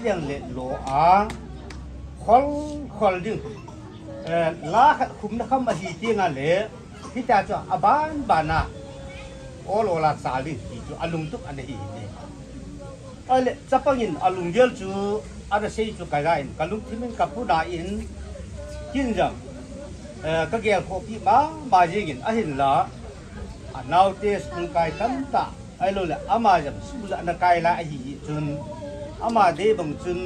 liang le lo a khol ding la khat khum na kham a hi tinga le hi ta cho aban bana olo la sali hi chu alung tuk an hi ne ale chapangin alung gel chu ada sei chu kai gain kalung thimin kapuda in kin jam ka gel kho pi ba jigin a hin la now test ng kai tamta ai lo la ama jam sula na kai la hi chun ama de bang chun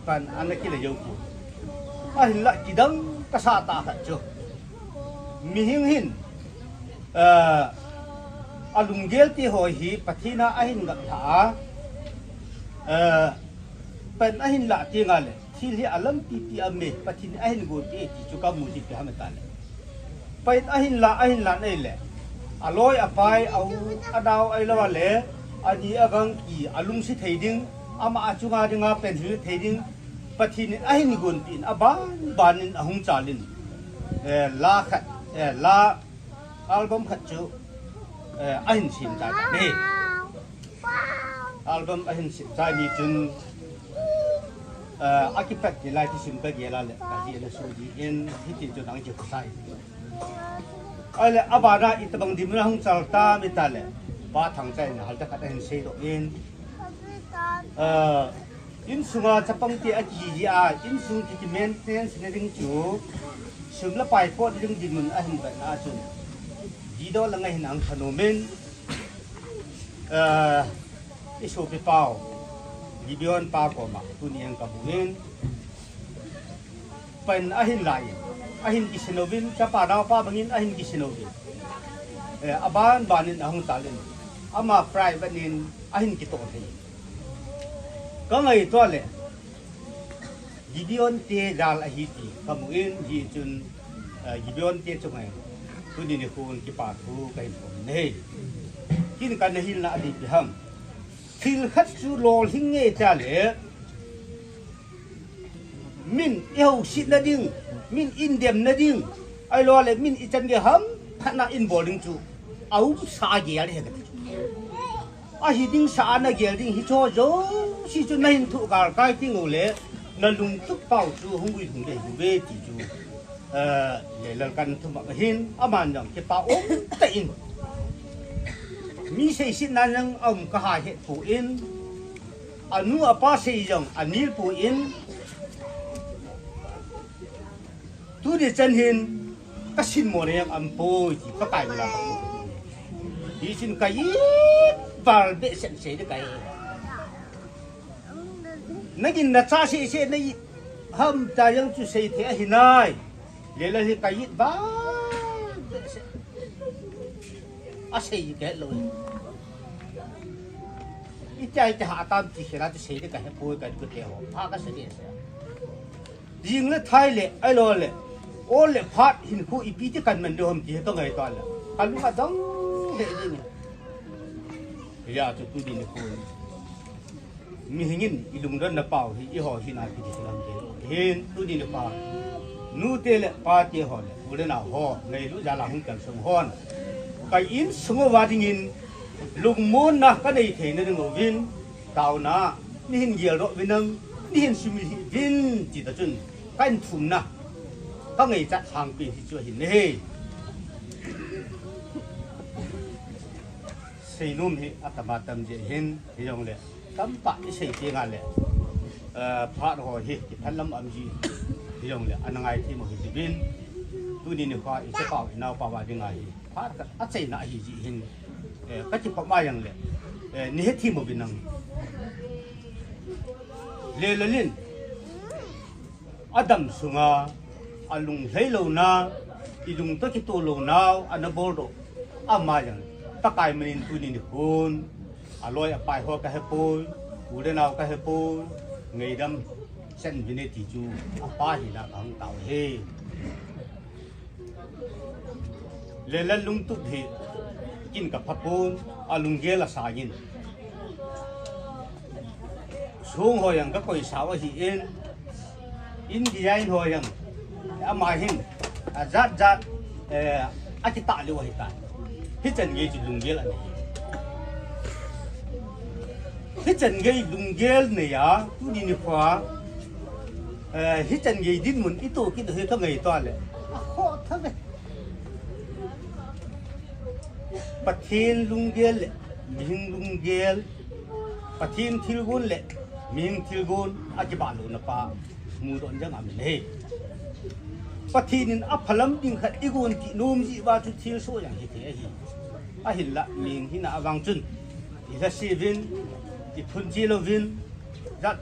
kan anaki la yo ku a hin la kidang ka sa ta kha chu mi hin alung gel ti hoi hi pathina a hin ga tha pen a hin la ti nga le thil hi alam pi ame pathin a hin go ti chu ka mu ti ha ma ta le pen a hin la nei le aloi apai au adau ai lawa le ani agang ki alung si theiding ama achunga dinga pen hi theiding pathin a hin gun tin banin ahung chalin la khat la album khat chu a hin sim ta ne album a hin sim ta ni chun architect ni lai ti sim ka gela le ka hi na su di in hi ti chu dang chi sai ale abara itabang dimna hung chalta mitale ba thang chai na halta khat hen sei do in sunga chapang ti a ji a in sung ti maintenance ne ding chu sumla pai pot ding dimun a hin ba na chu ji do la ngai hinang phenomen isu pi pau gibion pa ko ma tuniang ka buin pen a hin lai ahin kisinovin kapa daw pa bangin ahin kisinovin aban banin ahong talin ama private nin ahin kito thi ka ngai to le gideon te dal ahiti kamuin hi chun gideon te chungai tuni ni khun ki pa thu kai phom nei kin kan hin la adi pi ham thil khat chu lol hing nge cha le min eu sit na ding min indem na ding ai lo le min ichan ge ham thana in boarding chu au sa ge ya le a hi ding sa na ge ding hi cho zo si chu nain thu gar kai ting o le na lung tu pau chu hung wi hung de hu be ti chu le lan kan thu ma hin aman jang ke pa o ta in mi sei sit na nang ka ha he pu in anu apa sei jang anil pu in tu di chân hin các xin mồ này âm bôi chỉ có cái là đi xin cái và bệ sẵn sế được cái nãy nhìn là cha sẽ này hâm ta yang chú sế thế hình này lấy là cái và à sế cái rồi ít chạy thì hạ tam chỉ là chú sế được cái bôi cái theo à cái sế riêng là Thái lệ ai lo lệ ô lệ phát hình khu ipi chỉ cần mình đưa hôm chỉ tôi ngày toàn là anh lúc mà giống hệ gì nhỉ giờ tụi tôi đi nước khu mình hình như ilung đơn là bảo thì họ khi nào thì làm thế hiện tôi đi nước bảo nu tê lệ ba tê họ lệ vô nào họ ngày lúc ra làm không cần sống hòn cái in sống vào thì nhìn lùng muốn na cái này thì nó đừng ngồi viên tàu na nhìn nhiều độ viên nâng nhìn suy nghĩ viên chỉ là chân cái thùng na các ngày chặt hàng pin thì chưa hình này xây nôm thì atamatam dễ hình thì giống lệ cắm bạn cái xây tiền ngàn lệ phát hồi thì thanh lâm âm gì thì giống lệ anh ngay thì một cái bên tôi đi nước hoa sẽ bảo nào bảo vào đi ngày phát cái xây lại gì hình các chị có mai rằng lệ ni hết thì một bên năng lệ lên Adam sunga alung hello na ilung to kito lo now anabordo amayan takay manin tunin kun aloy apay ho ka hepol ude naw ka hepol ngaydam sen bineti ju apa hina ang tao he lelan lung tu he kin ka phapon alung gela sagin sung hoyang ka koi sawa hi en in design hoyang amahin zat zat ati ta le wa hitan hi chan ge ji lung gel ani hít chân gây lùng gel này á tu đi khóa hít chân gây đi muốn ít tu cái thứ thằng ngày toàn lệ khó thằng này bắt thiên lùng gel lệ mình lùng gel bắt thiên thiêu gun lệ mình thiêu gun à cái bạn luôn pa mua đòn chẳng làm gì bắt thiên áp phàm đình khát igun kỹ nôm gì vào chút thiêu sốอย่างthế hi à hin la mình hin à vang chun thì là vin thì phun chi lo vin ra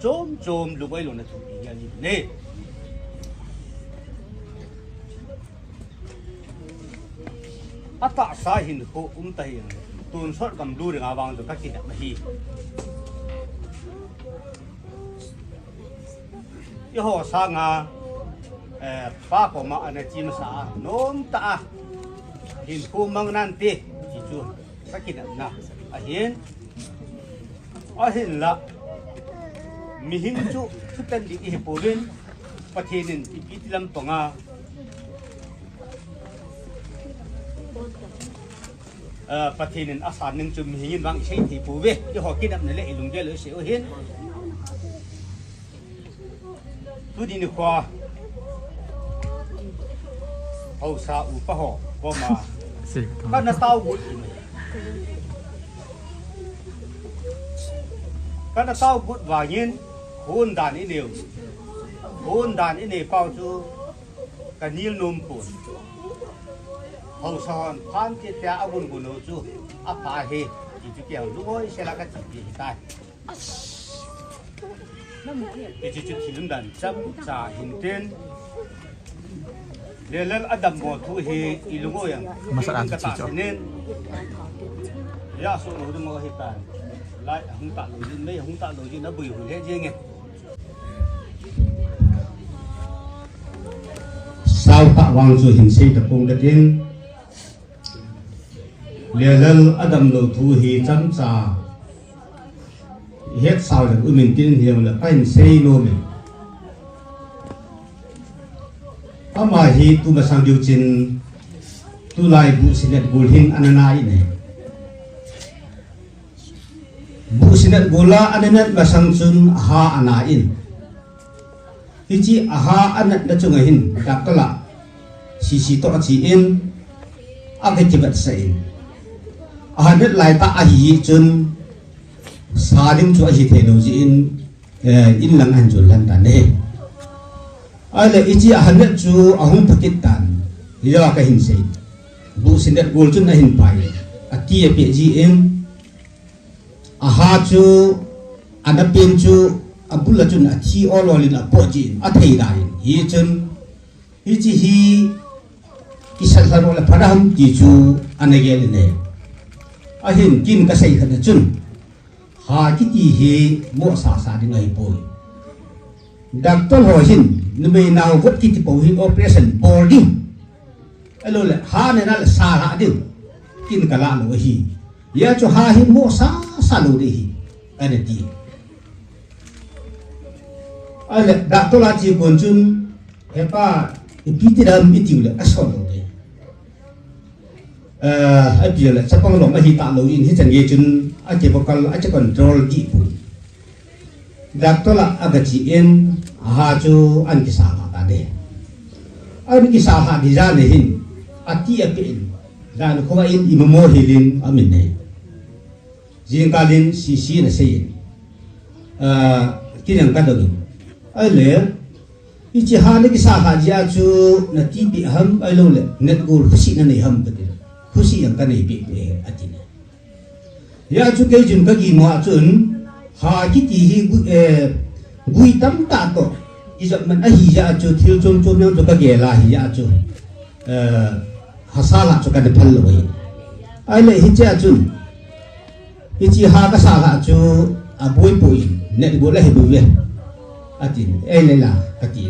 chôm lúc ấy luôn là thủ như này à ta sai hin ko tay tuần sót cầm đu để ngào vang rồi các chị đặt hi yêu hồ sang à pa ko ma anh chim sa nom ta hin ko mang nan ti chỉ chu các chị đặt na à hiền là mi hin chu tên đi cái bộ lên phát hiện nên bị làm tonga phát hiện nên asan nên chum hin vang sei thì bộ về cái họ kia đâm này lại lùng chơi lưỡi xéo hiền tu đi nước khoa hậu sa u pa ho có mà các nó tao bụi các nó tao bụi vào nhiên hôn đàn ấy này bao chu cả nhiều nôm bụi hậu son phan chết cha abun bùn nô chu áp phá he chỉ chú kéo lúc ấy sẽ là cái gì tai thì chú chỉ lưng đàn chấm trà hình tên để lên adam mò thu he ilungo yang masalah kata nên ya số nó được mò he tai lại không tạ nổi gì mấy không tạ nổi gì nó bùi hủi hết riêng nghe sao tạ hoàng rồi hình xây tập công đất riêng lên adam lo thu he chấm trà hết sao là mình tin hiểu là anh xây nô mình mà hi tu mà sang điều chỉnh tu lại bu sinet gol hin ananai này bu sinet gola ananat mà sang chun ha anain hi chi ha anat na chunga hin dakala si to chi in ake chibat sai ahanet lai ta ahi chun saling chu ahi technology in lang an jul lan ta ne ale ichi ahanet chu ahung Pakistan hiya ka hin sei bu sinet gol chun na hin pai ati e pe ji em aha chu anapin chu abula chun athi ololin apo ji athei dai hi chun ichi hi kisal haro la padam ji chu anagel ne ahin kin ka sei khana chun ha ki ti hi mo sa ding ai poi doctor ho hin nube nào vất ki ti po hi operation boarding alo le ha ne na sa ha ding kin ka la lo hi ya cho ha hi mo sa lo de hi ane ti ale doctor la chi bon chun he pa pi ti dam pi ti le asol lo de ai pi le sa pang lo ma hi ta lo in hi chan ge chun a ke bokal a che control gi pu doctor la aga chi en ha chu an ki sa ta de an ki sa ha di ra ne hin ati a pe in dan ko in imamo hilin amin ne jing kalin si na sei kinang ka do ai le ichi ha ne ki sa ha ja chu na ti bi ham ai lo le net gol khusi na nei ham ka de khusi yang ka nei bi pe ati ne ya chu ke jun ka gi ma chun ha ki ti hi gui tam ta to izat man a hi ya chu thil chom chom yang chu ka ge la hi ya chu hasala chu ka de phal lo ai le hi cha chun ichi ha ka sa ha chu a boi poi net go la hi bu ve atin ai le la ka ti